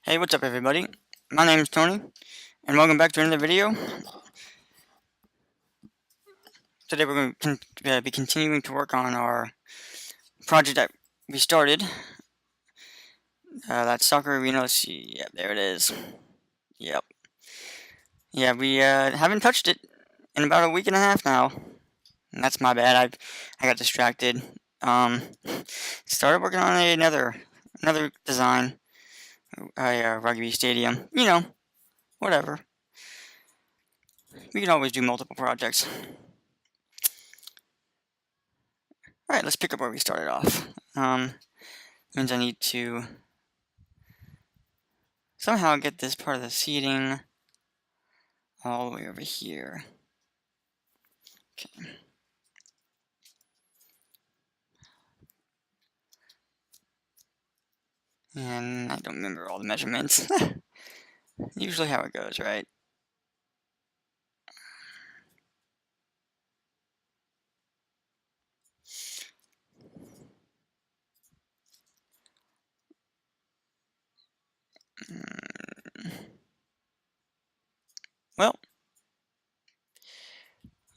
Hey, what's up everybody? My name is Tony, and welcome back to another video. Today we're going to be continuing to work on our project that we started. That soccer arena, let's see, yeah, there it is. Yep. Yeah, we haven't touched it in about a week and a half now. And that's my bad, I got distracted. Um, Started working on another design, a rugby stadium. Whatever. We can always do multiple projects. Alright, let's pick up where we started off. Means I need to somehow get this part of the seating all the way over here. Okay. And I don't remember all the measurements. Usually how it goes, right? Well,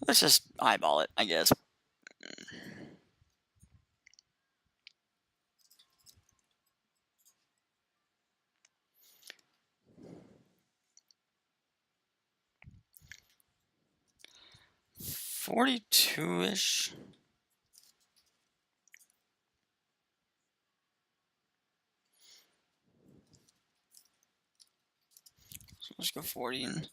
let's just eyeball it, I guess. $42-ish. So let's go 40 and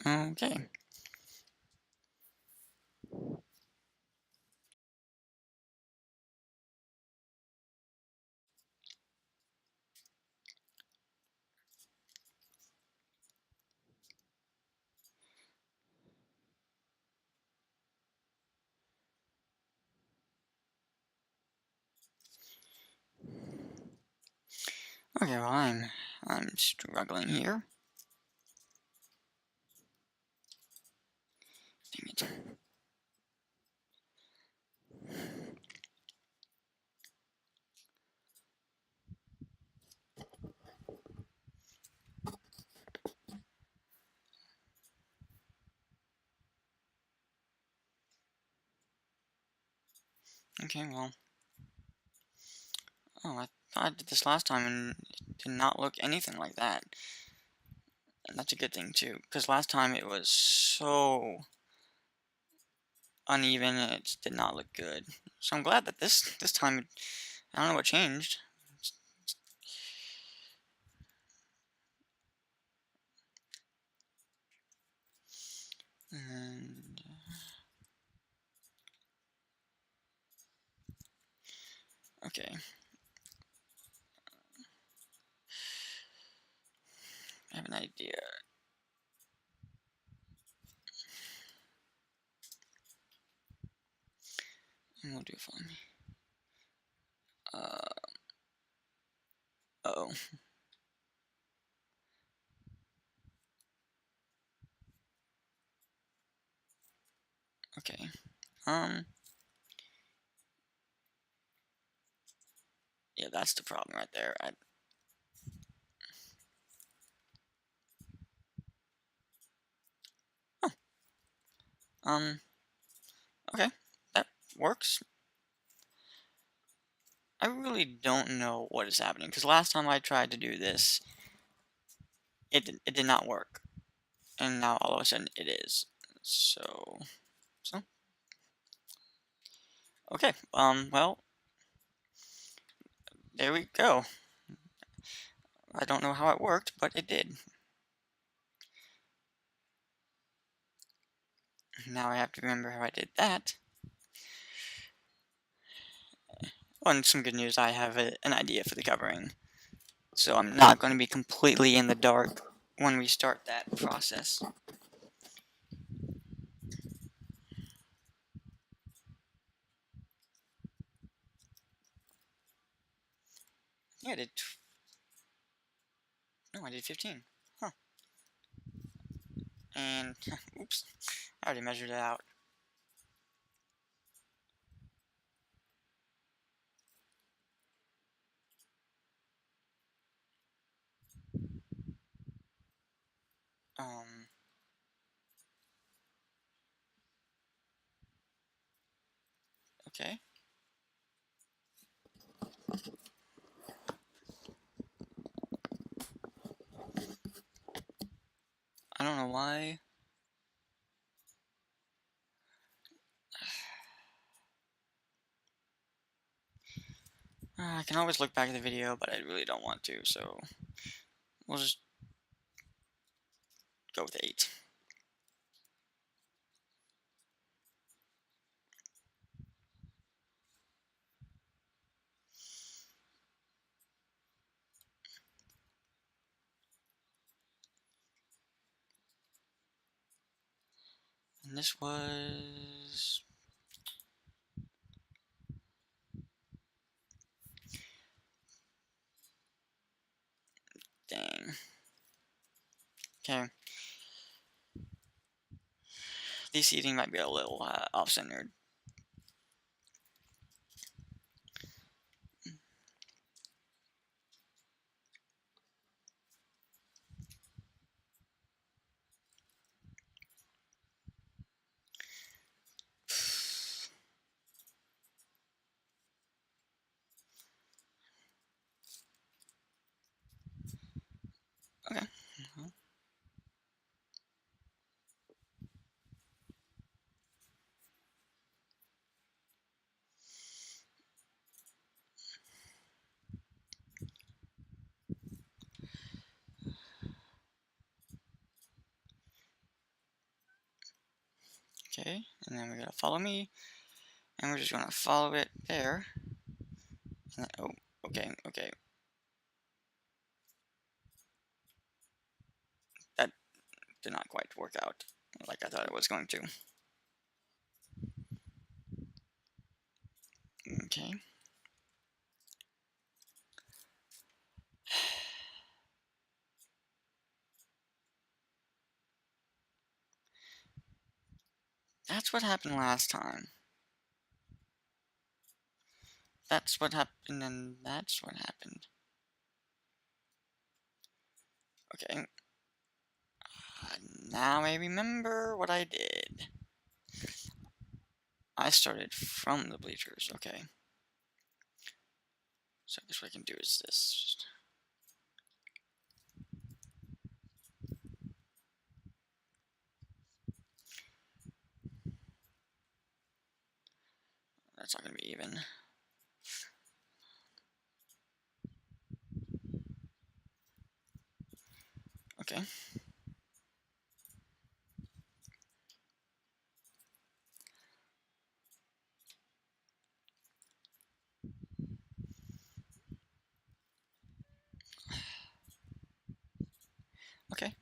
okay. Okay, well I'm struggling here. Dang it. Okay, well. Oh, I did this last time and it did not look anything like that. And that's a good thing too, because last time it was so uneven and it did not look good. So I'm glad that this time, I don't know what changed. And okay, I have an idea. And we'll do it for me. Uh-oh. Okay. Yeah, that's the problem right there. Oh, okay, that works. I really don't know what is happening, because last time I tried to do this, it did not work. And now all of a sudden it is. So, okay, well, there we go. I don't know how it worked, but it did. Now I have to remember how I did that. Oh, and some good news, I have an idea for the covering. So I'm not going to be completely in the dark when we start that process. Yeah, I did. No, I did 15. Huh. And oops, I already measured it out. Um. Okay. I don't know why. I can always look back at the video, but I really don't want to, so we'll just go with 8. And this was... Dang. Okay. The seating might be a little off-centered. Okay. Okay, and then we're gonna follow me, and we're just gonna follow it there. And then, oh, okay, okay. That did not quite work out like I thought it was going to. Okay. That's what happened last time. That's what happened, and that's what happened. Okay. Now I remember what I did. I started from the bleachers, okay. So I guess what I can do is this. That's not gonna be even. Okay. Okay.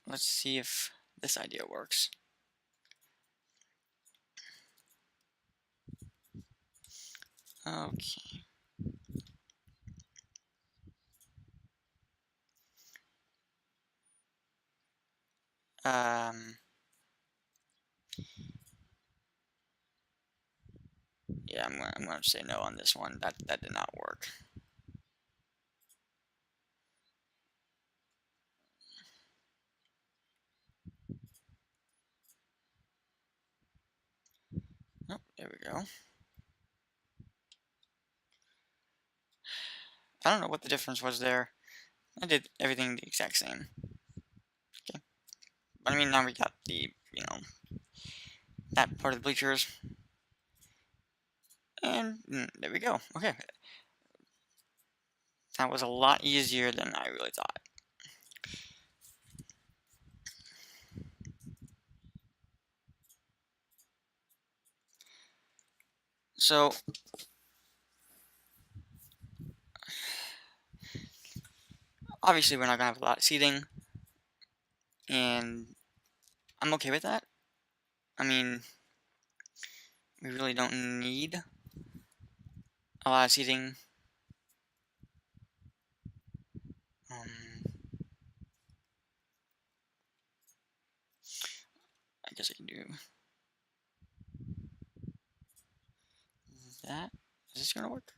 Let's see if this idea works. Okay. Um. Yeah, I'm gonna say no on this one. That did not work. Oh, there we go. I don't know what the difference was there. I did everything the exact same. Okay. But I mean, now we got the, that part of the bleachers. And there we go. Okay. That was a lot easier than I really thought. So, obviously we're not gonna have a lot of seating. And I'm okay with that. I mean, we really don't need a lot of seating. I guess I can do that. Is this gonna work?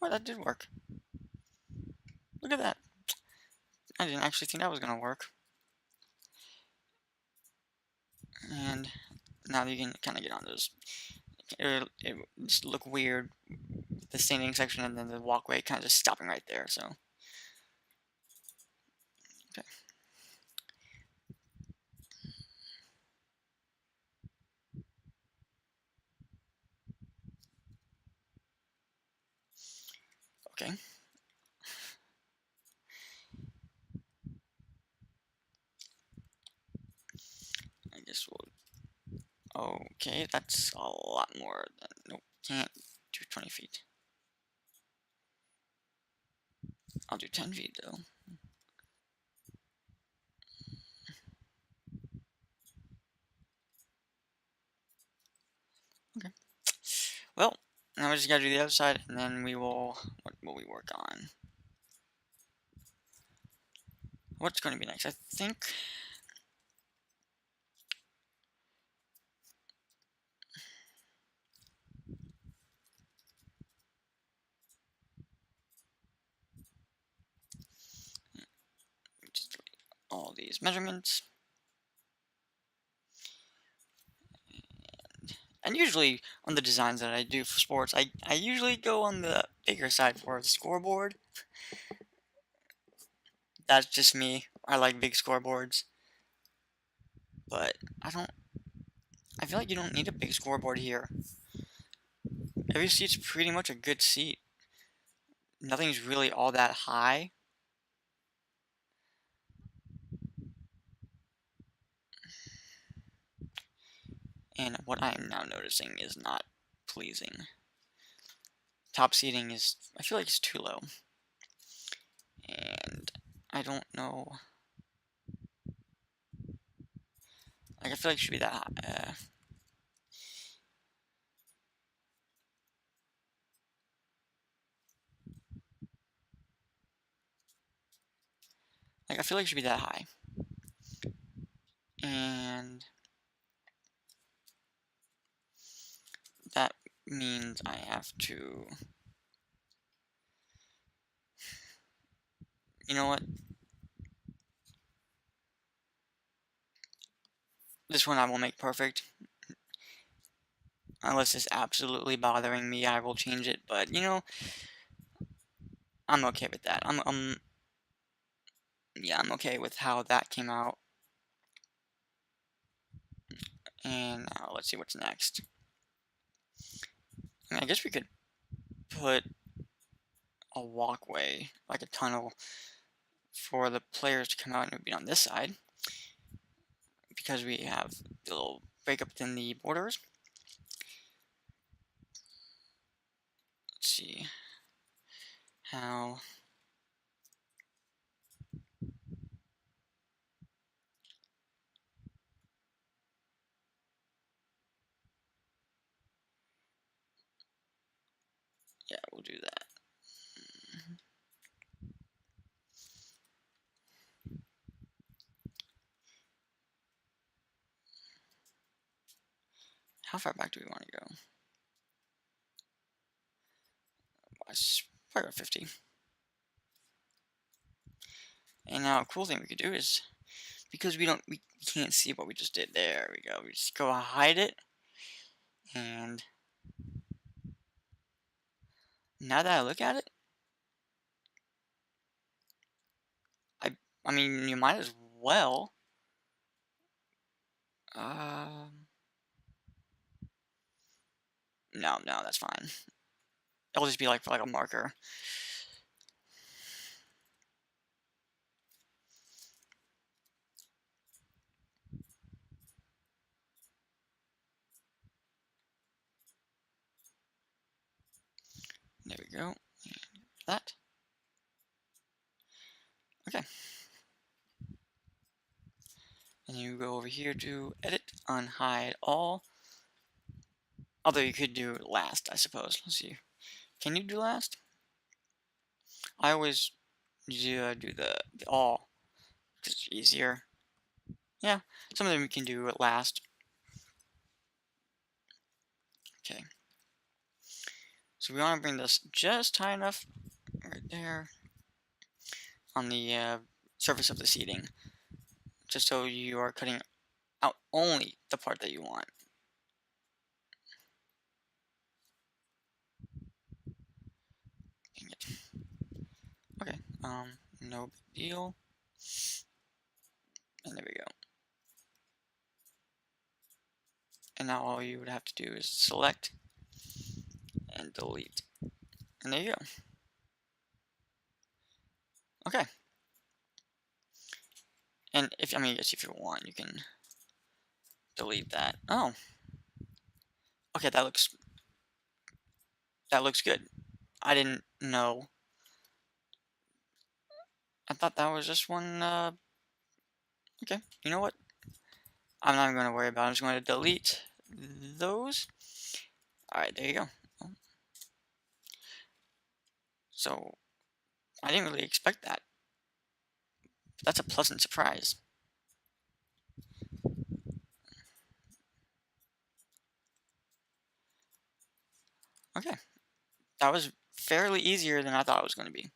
Oh, that did work. Look at that. I didn't actually think that was gonna work. And now you can kind of get on those. It just look weird, the standing section and then the walkway kind of just stopping right there. So, okay. Okay. I guess we'll. Okay, that's a lot more than. Nope, can't do 20 feet. I'll do 10 feet though. Okay. Well, now we just gotta do the other side, and then we will. What will we work on? What's going to be next? I think. Just delete all these measurements. And usually on the designs that I do for sports, I usually go on the bigger side for the scoreboard. That's just me. I like big scoreboards. But I feel like you don't need a big scoreboard here. Every seat's pretty much a good seat. Nothing's really all that high. And what I am now noticing is not pleasing. Top seating is, I feel like it's too low. And I don't know. Like, I feel like it should be that high. Like, I feel like it should be that high. And that means I have to. You know what? This one I will make perfect. Unless it's absolutely bothering me, I will change it. But, you know, I'm okay with that. Yeah, I'm okay with how that came out. And now let's see what's next. I guess we could put a walkway, like a tunnel, for the players to come out and it would be on this side. Because we have the little breakup within the borders. Let's see how. Yeah, we'll do that. How far back do we want to go? Probably about 50. And now a cool thing we could do is, because we can't see what we just did. There we go. We just go hide it. And now that I look at it, I mean, you might as well. No, that's fine. It'll just be like for like a marker. There we go. And that. Okay. And you go over here to edit, unhide all. Although you could do last, I suppose. Let's see. Can you do last? I always do the all because it's easier. Yeah, some of them you can do at last. So we want to bring this just high enough right there on the surface of the seating, just so you are cutting out only the part that you want. Dang it. Okay, no big deal. And there we go. And now all you would have to do is select and delete. And there you go. Okay. And if, I mean, I guess if you want, you can delete that. Oh, okay, that looks good. I didn't know. I thought that was just one, okay, you know what? I'm not even going to worry about it. I'm just going to delete those. Alright, there you go. So, I didn't really expect that. That's a pleasant surprise. Okay, that was fairly easier than I thought it was going to be.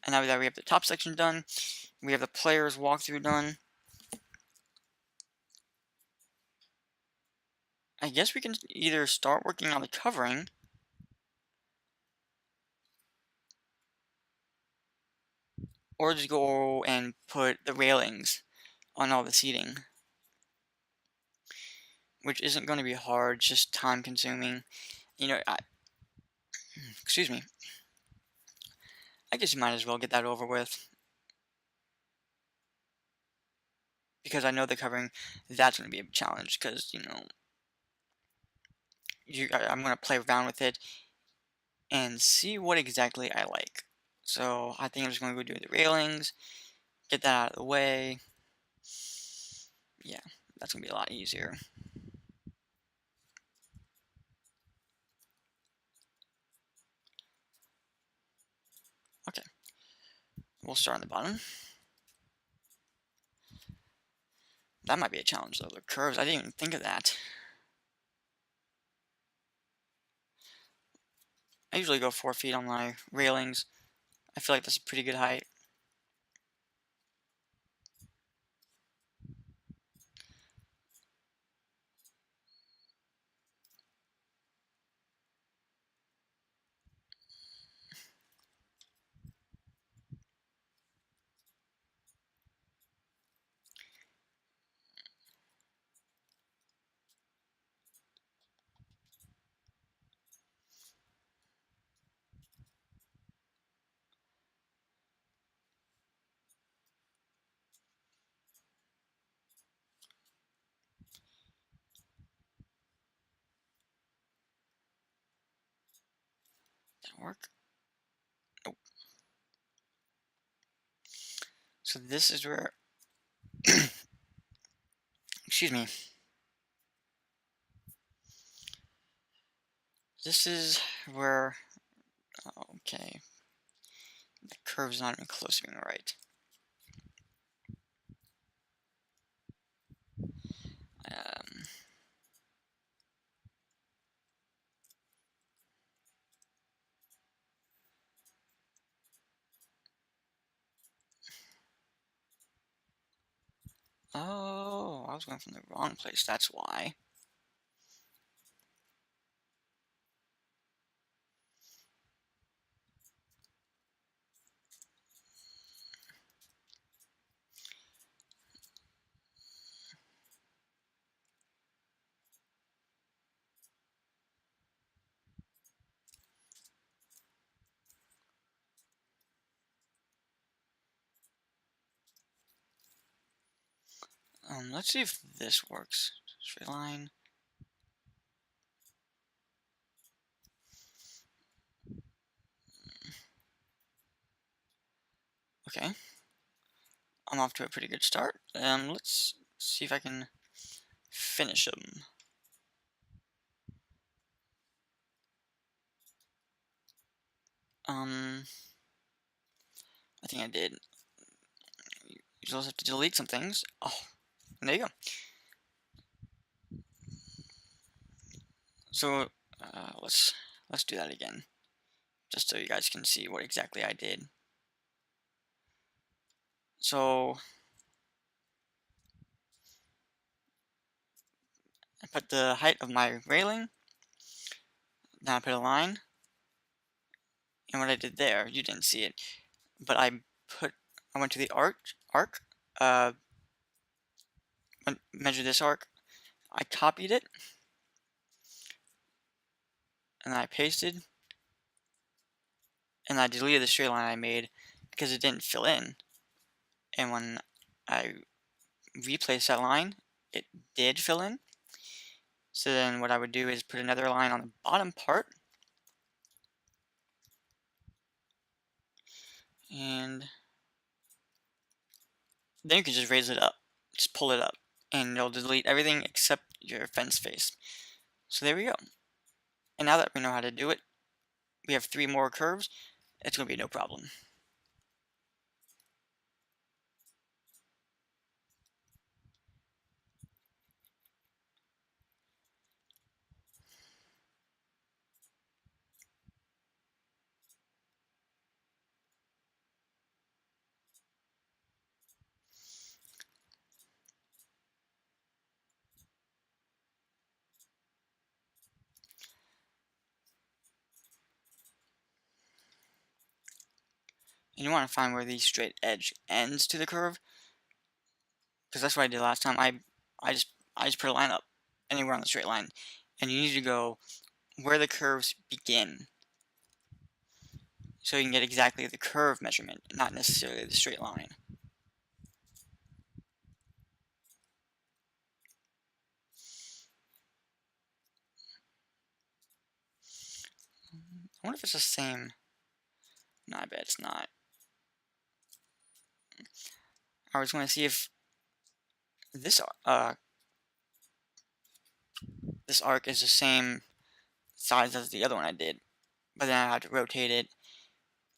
And now that we have the top section done, we have the player's walkthrough done. I guess we can either start working on the covering, or just go and put the railings on all the seating. Which isn't going to be hard, just time consuming. You know, excuse me. I guess you might as well get that over with. Because I know the covering, that's going to be a challenge. Because, you know, I'm going to play around with it and see what exactly I like. So I think I'm just going to go do the railings, get that out of the way. Yeah, that's going to be a lot easier. Okay, we'll start on the bottom. That might be a challenge though, the curves. I didn't even think of that. I usually go 4 feet on my railings. I feel like that's a pretty good height. Did it work? Nope. So this is where, excuse me. This is where, okay, the curve's not even close to being right. Um, oh, I was going from the wrong place, that's why. Let's see if this works. Straight line. Okay. I'm off to a pretty good start. Let's see if I can finish them. I think I did. You just have to delete some things. Oh, and there you go. So let's do that again, just so you guys can see what exactly I did. So I put the height of my railing, then I put a line, and what I did there, you didn't see it, but I went to the arc, uh, measured this arc, I copied it, and then I pasted, and I deleted the straight line I made because it didn't fill in. And when I replaced that line, it did fill in. So then what I would do is put another line on the bottom part, and then you can just raise it up, just pull it up, and it'll delete everything except your fence face. So there we go. And now that we know how to do it, we have 3 more curves. It's going to be no problem. And you want to find where the straight edge ends to the curve, because that's what I did last time. I just put a line up anywhere on the straight line, and you need to go where the curves begin, so you can get exactly the curve measurement, not necessarily the straight line. I wonder if it's the same. No, I bet it's not. I was going to see if this this arc is the same size as the other one I did, but then I had to rotate it,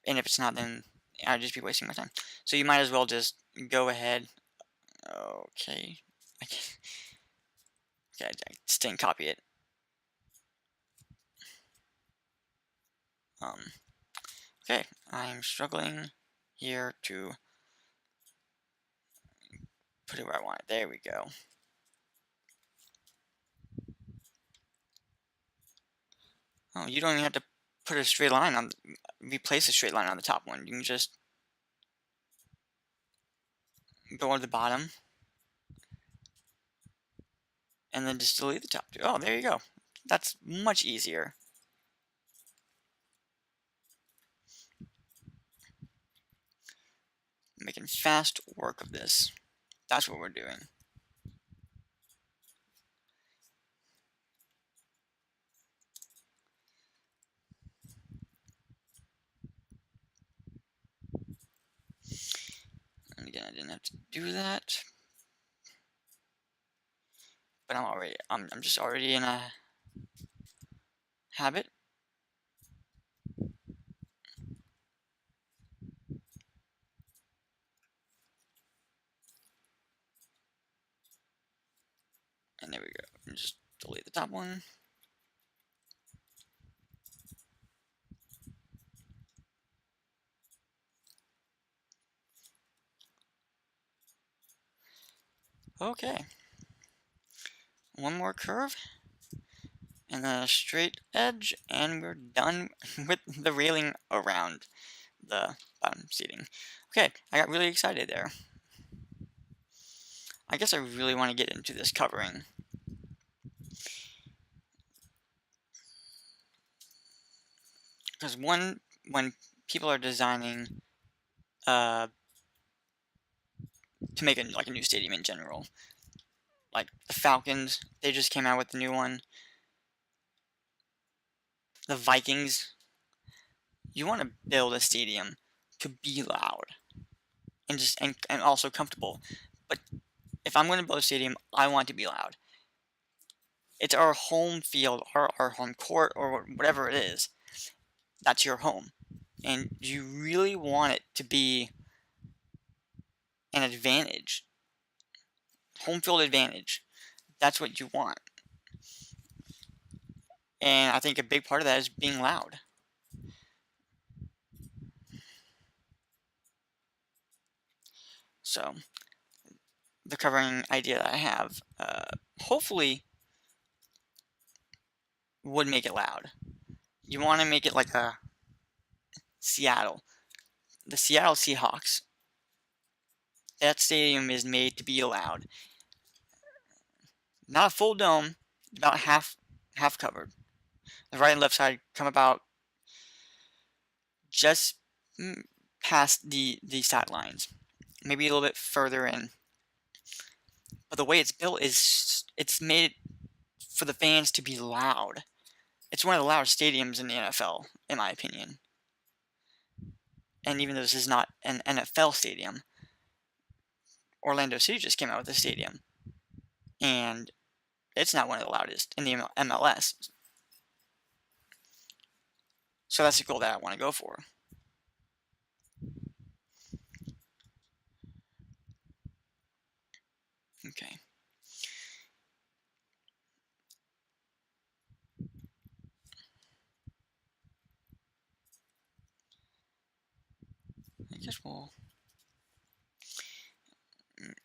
and if it's not, then I'd just be wasting my time. So you might as well just go ahead. Okay, okay, I just didn't copy it. Okay, I'm struggling here to put it where I want it. There we go. Oh, you don't even have to put a straight line on, replace a straight line on the top one. You can just go on the bottom, and then just delete the top two. Oh, there you go. That's much easier. Making fast work of this. That's what we're doing. And again, I didn't have to do that, but I'm just already in a habit. And there we go. And just delete the top one. Okay. One more curve, and then a straight edge, and we're done with the railing around the bottom seating. Okay, I got really excited there. I guess I really want to get into this covering, because when people are designing to make like a new stadium in general, like the Falcons, they just came out with the new one. The Vikings, you want to build a stadium to be loud and also comfortable. But if I'm going to build a stadium, I want it to be loud. It's our home field, our home court, or whatever it is. That's your home. And you really want it to be an advantage. Home field advantage. That's what you want. And I think a big part of that is being loud. So the covering idea that I have, hopefully would make it loud. You want to make it like a Seattle. The Seattle Seahawks. That stadium is made to be loud. Not a full dome, about half covered. The right and left side come about just past the sidelines, maybe a little bit further in. But the way it's built is it's made for the fans to be loud. It's one of the loudest stadiums in the NFL, in my opinion. And even though this is not an NFL stadium, Orlando City just came out with a stadium, and it's not one of the loudest in the MLS. So that's the goal that I want to go for. Okay. I guess we'll...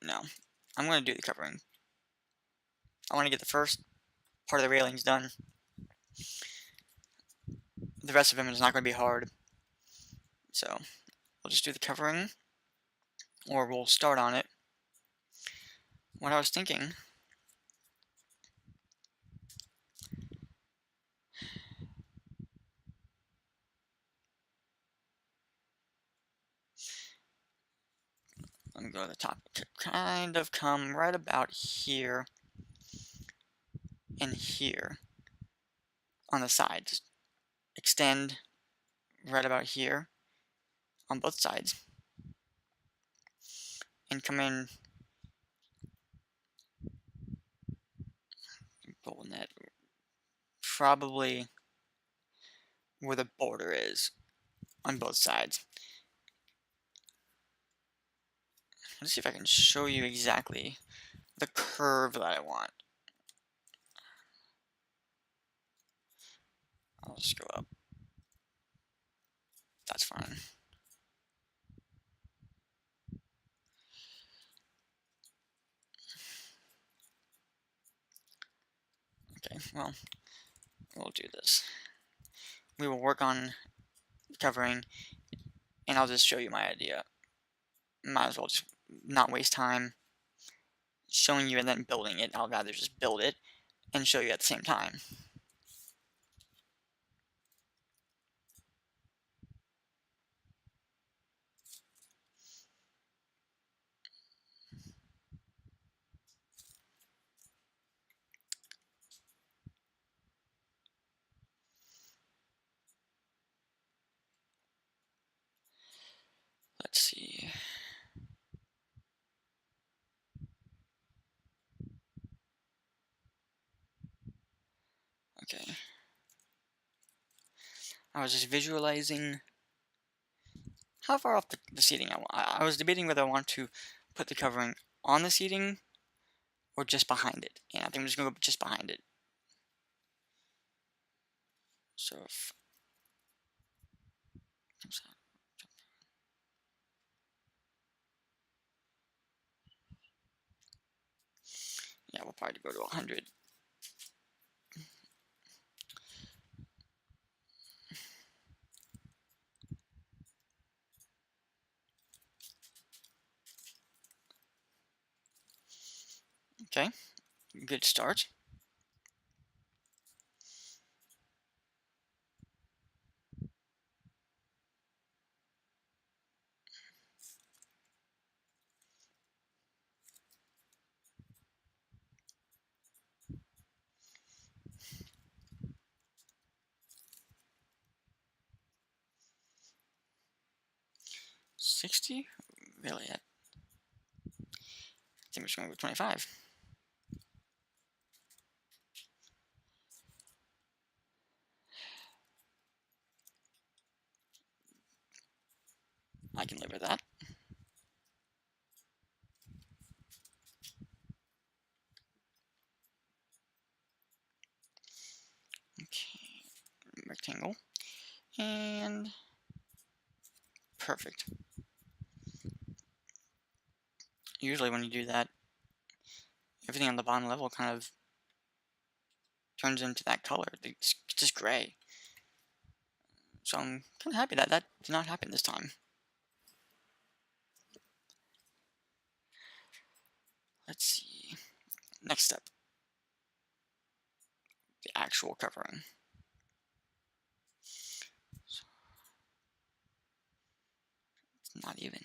No. I'm going to do the covering. I want to get the first part of the railings done. The rest of them is not going to be hard. So, we'll just do the covering. Or we'll start on it. What I was thinking... Let me go to the top. Kind of come right about here and here on the sides. Extend right about here on both sides. And come in golden net. Probably where the border is on both sides. Let's see if I can show you exactly the curve that I want. I'll just go up. That's fine. Okay, well, we'll do this. We will work on covering, and I'll just show you my idea. Might as well just not waste time showing you and then building it. I'll rather just build it and show you at the same time. Let's see. Okay. I was just visualizing how far off the seating I want. I was debating whether I want to put the covering on the seating or just behind it. And I think I'm just going to go just behind it. So if... Yeah, we'll probably go to 100. Okay, good start. $60? Really? I think we're just going to go 25. I can live with that. Okay. rectangle. And perfect. Usually when you do that, everything on the bottom level kind of turns into that color. It's just gray. So I'm kind of happy that that did not happen this time. Let's see. Next step. The actual covering. So it's not even.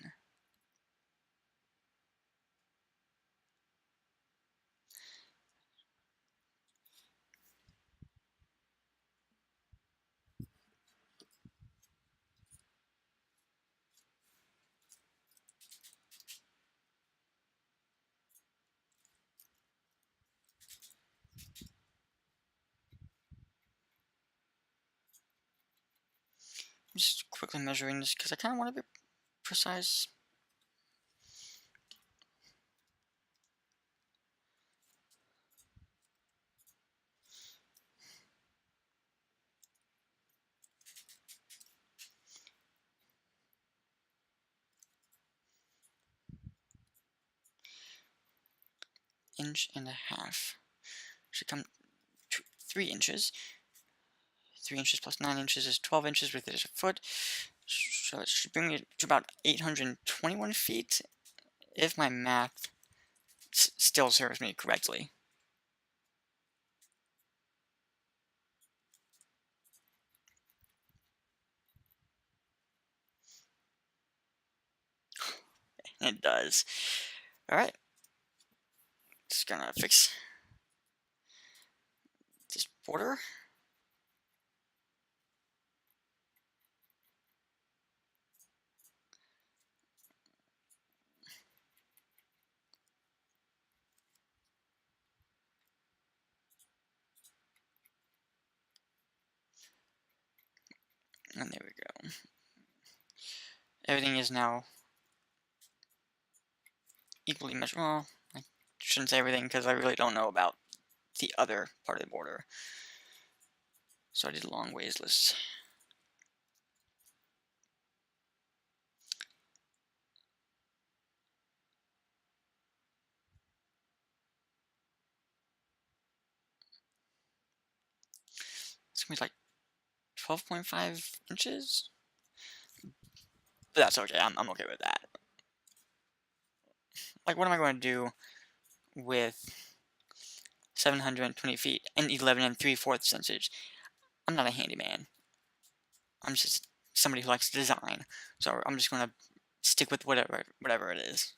I'm just quickly measuring this because I kind of want to be precise. Inch and a half. Should come to 3 inches. 3 inches plus 9 inches is 12 inches, with it is a foot. So it should bring me to about 821 feet, if my math still serves me correctly. It does. Alright. Just gonna fix this border. And there we go. Everything is now equally measured. Well, I shouldn't say everything because I really don't know about the other part of the border. So I did long ways lists. It's gonna be like 12.5 inches. But that's okay. I'm okay with that. Like, what am I going to do with 720 feet and 11 3/4 inches? I'm not a handyman. I'm just somebody who likes to design. So I'm just going to stick with whatever it is.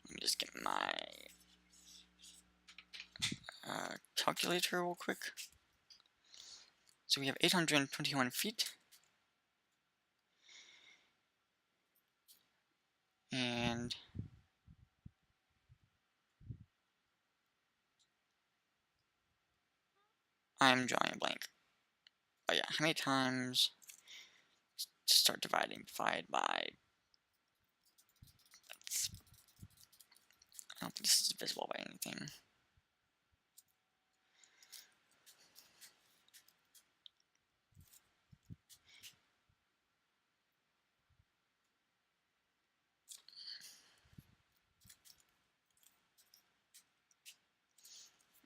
Let me just get my calculator real quick. So we have 821 feet. And I'm drawing a blank. Oh yeah, how many times? Start dividing. Divide by. I don't think this is visible by anything.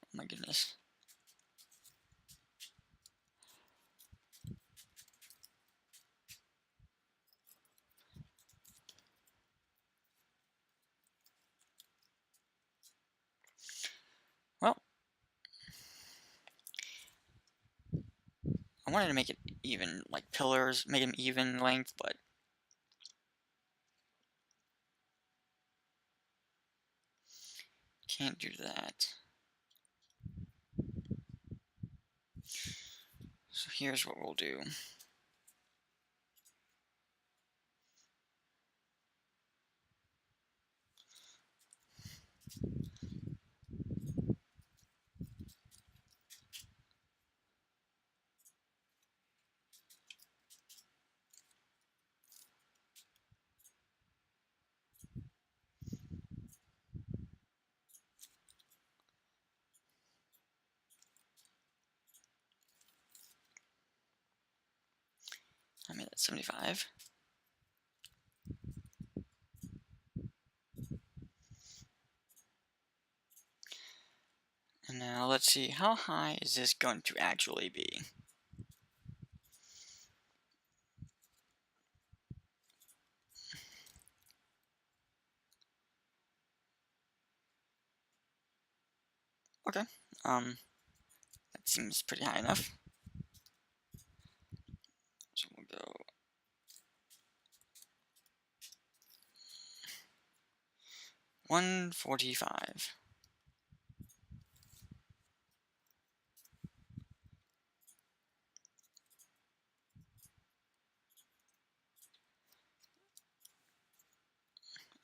Oh my goodness. Well, I wanted to make it even, like pillars, make them even length, but can't do that. So here's what we'll do. 75. And now let's see, how high is this going to actually be? Okay, that seems pretty high enough. So we'll go 145.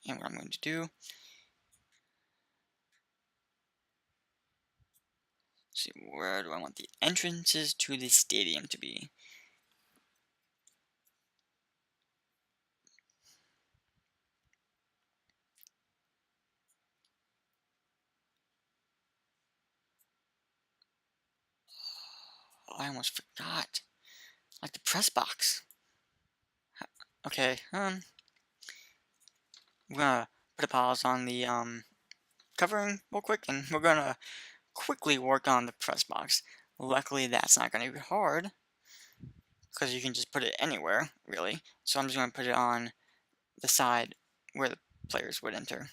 And what I'm going to do, see, where do I want the entrances to the stadium to be? Oh, I almost forgot. Like the press box. Okay, we're gonna put a pause on the covering real quick, and we're gonna quickly work on the press box. Luckily, that's not gonna be hard, because you can just put it anywhere, really. So I'm just gonna put it on the side where the players would enter.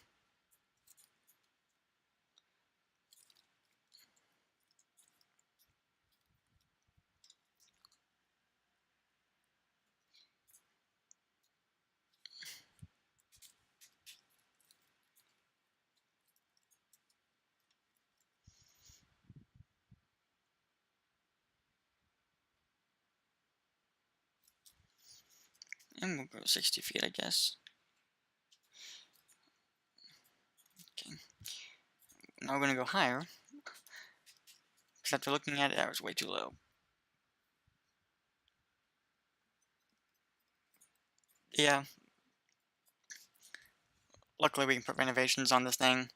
And we'll go 60 feet, I guess. Okay. Now we're gonna go higher, because after looking at it, that was way too low. Yeah, luckily we can put renovations on this thing,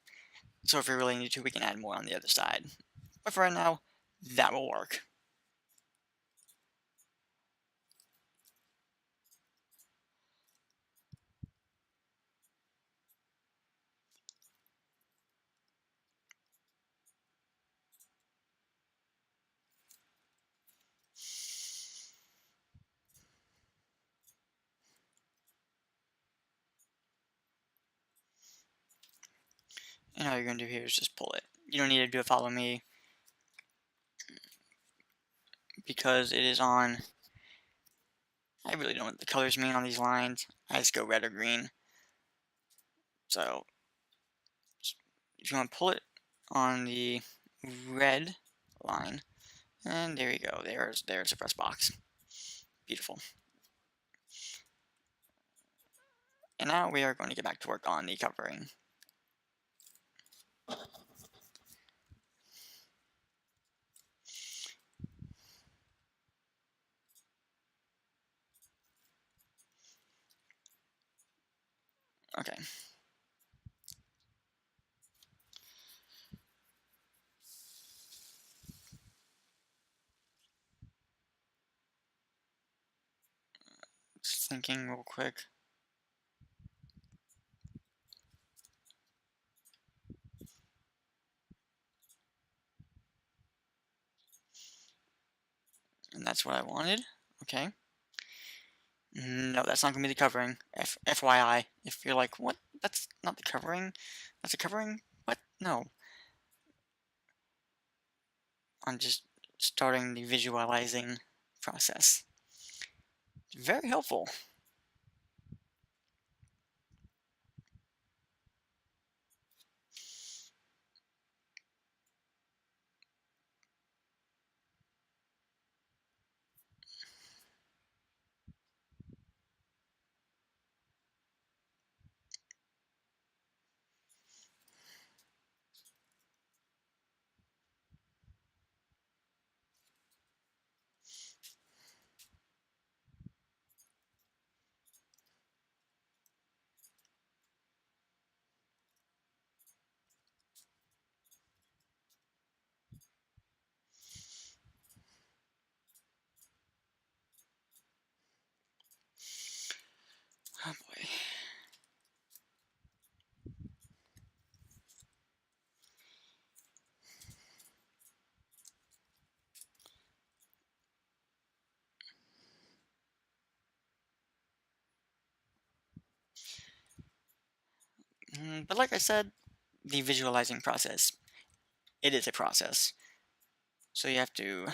so if we really need to, we can add more on the other side. But for right now, that will work. And all you're gonna do here is just pull it. You don't need to do a follow me, because it is on. I really don't know what the colors mean on these lines. I just go red or green. So if you want to pull it on the red line, and there you go. There's the press box. Beautiful. And now we are going to get back to work on the covering. Okay. Just thinking real quick. And that's what I wanted. Okay. No, that's not going to be the covering. FYI. If you're like, what? That's not the covering? That's the covering? What? No. I'm just starting the visualizing process. Very helpful. But like I said, the visualizing process, it is a process. So you have to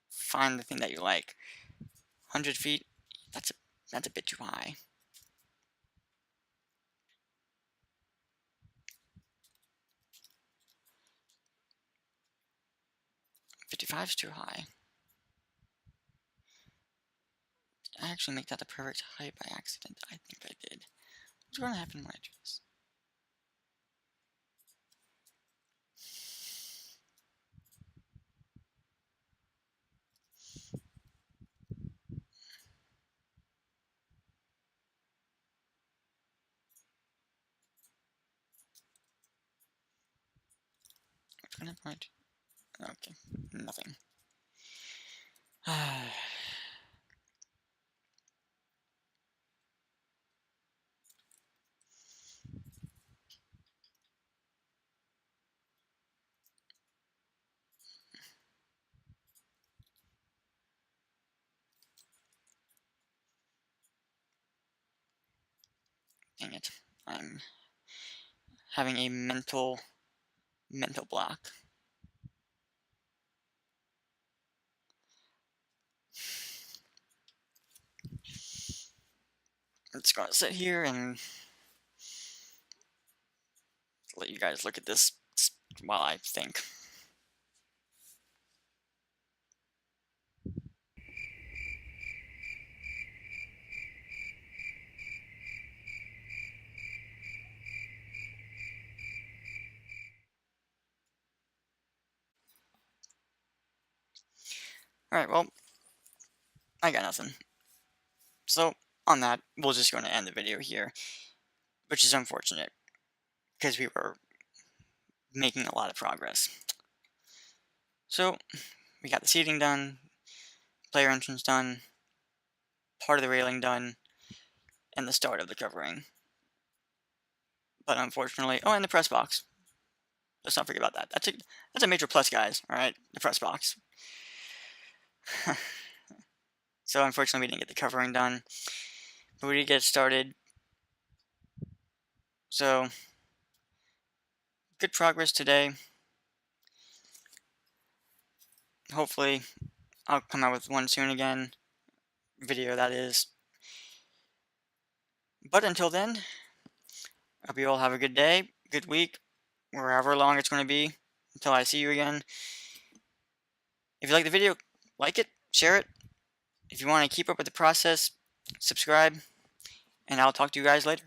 find the thing that you like. 100 feet, that's a bit too high. 55 is too high. Did I actually make that the perfect height by accident? I think I did. What's going to happen when I do this? What's going to happen? Okay, nothing. Dang it. I'm having a mental block. I'm just gonna sit here and let you guys look at this while I think. Alright, well, I got nothing. So, on that, we're just going to end the video here, which is unfortunate, because we were making a lot of progress. So, we got the seating done, player entrance done, part of the railing done, and the start of the covering. But unfortunately, oh, and the press box. Let's not forget about that. That's a major plus, guys. All right, the press box. So unfortunately, we didn't get the covering done, but we did get started. So good progress today. Hopefully, I'll come out with one soon again. Video, that is. But until then, I hope you all have a good day, good week, wherever long it's going to be, until I see you again. If you like the video, like it, share it. If you want to keep up with the process, subscribe, and I'll talk to you guys later.